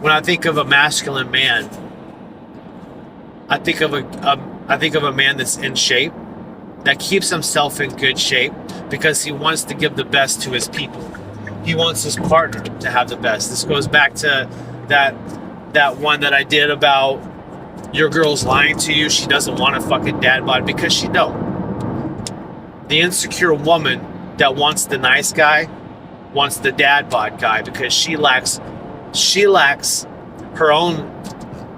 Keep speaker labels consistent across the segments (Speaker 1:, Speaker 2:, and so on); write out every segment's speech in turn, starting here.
Speaker 1: When I think of a masculine man, I think of a man that's in shape, that keeps himself in good shape because he wants to give the best to his people. He wants his partner to have the best. This goes back to that one that I did about your girl's lying to you. She doesn't want a fucking dad bod because she don't. The insecure woman that wants the nice guy wants the dad bod guy because she lacks her own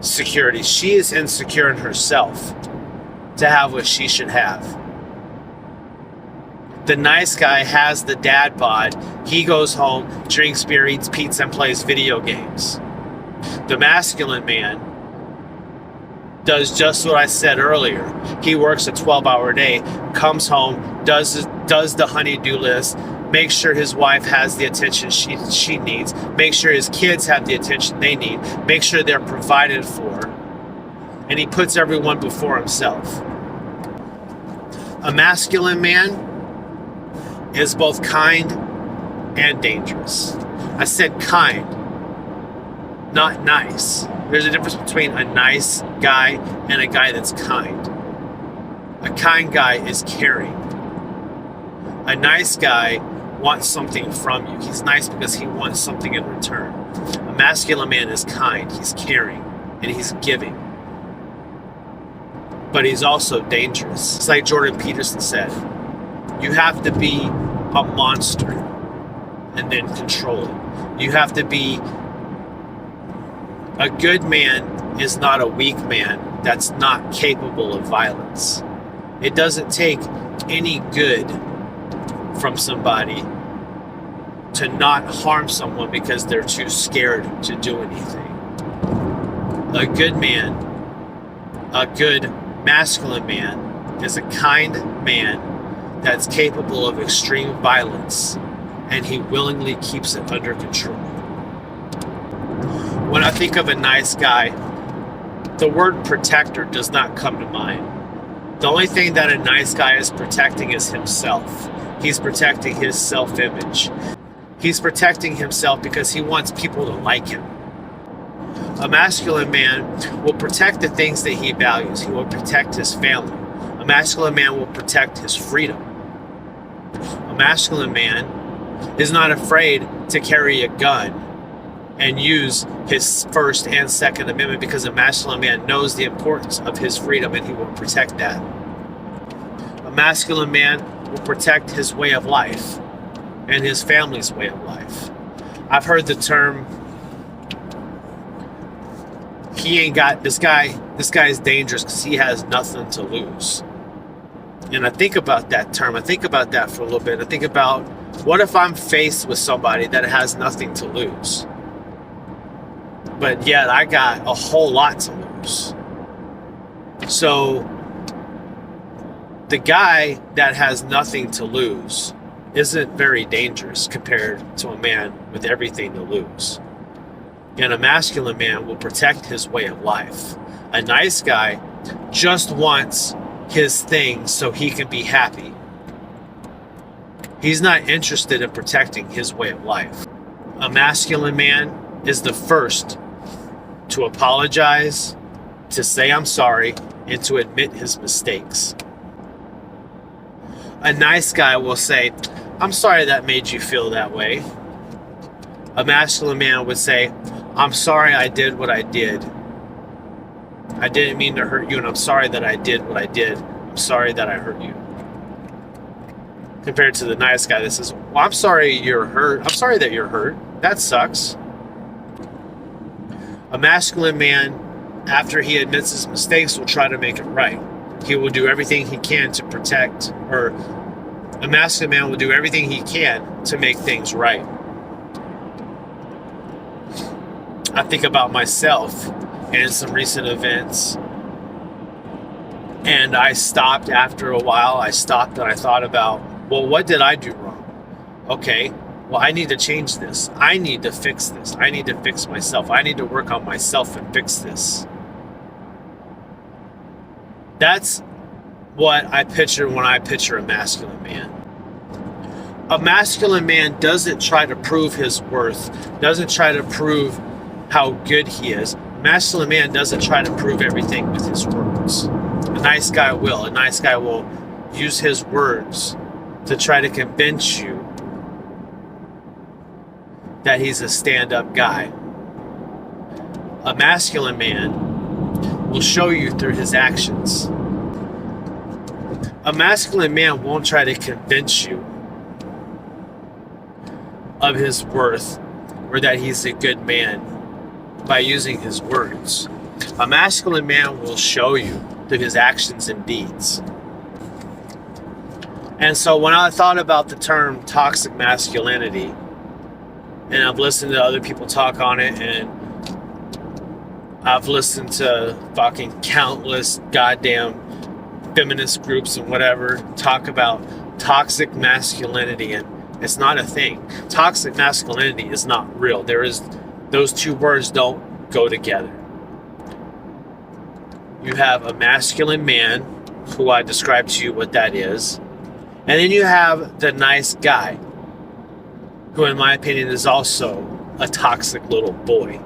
Speaker 1: security. She is insecure in herself to have what she should have. The nice guy has the dad bod. He goes home, drinks beer, eats pizza, and plays video games. The masculine man does just what I said earlier. He works a 12-hour day, comes home, does the honey-do list, makes sure his wife has the attention she needs, makes sure his kids have the attention they need, makes sure they're provided for, and he puts everyone before himself. A masculine man is both kind and dangerous. I said kind, not nice. There's a difference between a nice guy and a guy that's kind. A kind guy is caring. A nice guy wants something from you. He's nice because he wants something in return. A masculine man is kind, he's caring, and he's giving. But he's also dangerous. It's like Jordan Peterson said, you have to be a monster and then control it. You have to be a good man is not a weak man that's not capable of violence. It doesn't take any good from somebody to not harm someone because they're too scared to do anything. A good man, a good masculine man, is a kind man that's capable of extreme violence, and he willingly keeps it under control. When I think of a nice guy, the word protector does not come to mind. The only thing that a nice guy is protecting is himself. He's protecting his self-image. He's protecting himself because he wants people to like him. A masculine man will protect the things that he values. He will protect his family. A masculine man will protect his freedom. A masculine man is not afraid to carry a gun and use his First and Second Amendment because a masculine man knows the importance of his freedom and he will protect that. A masculine man will protect his way of life and his family's way of life. I've heard the term, this guy's dangerous because he has nothing to lose. And I think about that term. I think about that for a little bit. I think about, what if I'm faced with somebody that has nothing to lose, but yet I got a whole lot to lose? So the guy that has nothing to lose isn't very dangerous compared to a man with everything to lose. And a masculine man will protect his way of life. A nice guy just wants his things so he can be happy. He's not interested in protecting his way of life. A masculine man is the first to apologize, to say I'm sorry, and to admit his mistakes. A nice guy will say, I'm sorry that made you feel that way. A masculine man would say, I'm sorry I did what I did. I didn't mean to hurt you, and I'm sorry that I did what I did. I'm sorry that I hurt you. Compared to the nice guy that says, well, I'm sorry you're hurt. I'm sorry that you're hurt. That sucks. A masculine man, after he admits his mistakes, will try to make it right. He will do everything he can to protect, or a masculine man will do everything he can to make things right. I think about myself and some recent events, and I stopped after a while. I stopped and I thought about, well, what did I do wrong? Okay, well, I need to change this. I need to fix this. I need to fix myself. I need to work on myself and fix this. That's what I picture when I picture a masculine man. A masculine man doesn't try to prove his worth, doesn't try to prove how good he is. A masculine man doesn't try to prove everything with his words. A nice guy will. A nice guy will use his words to try to convince you that he's a stand-up guy. A masculine man will show you through his actions. A masculine man won't try to convince you of his worth or that he's a good man by using his words. A masculine man will show you through his actions and deeds. And so when I thought about the term toxic masculinity, and I've listened to other people talk on it, and I've listened to fucking countless goddamn feminist groups and whatever talk about toxic masculinity, and it's not a thing. Toxic masculinity is not real. Those two words don't go together. You have a masculine man, who I described to you what that is, and then you have the nice guy, who in my opinion is also a toxic little boy.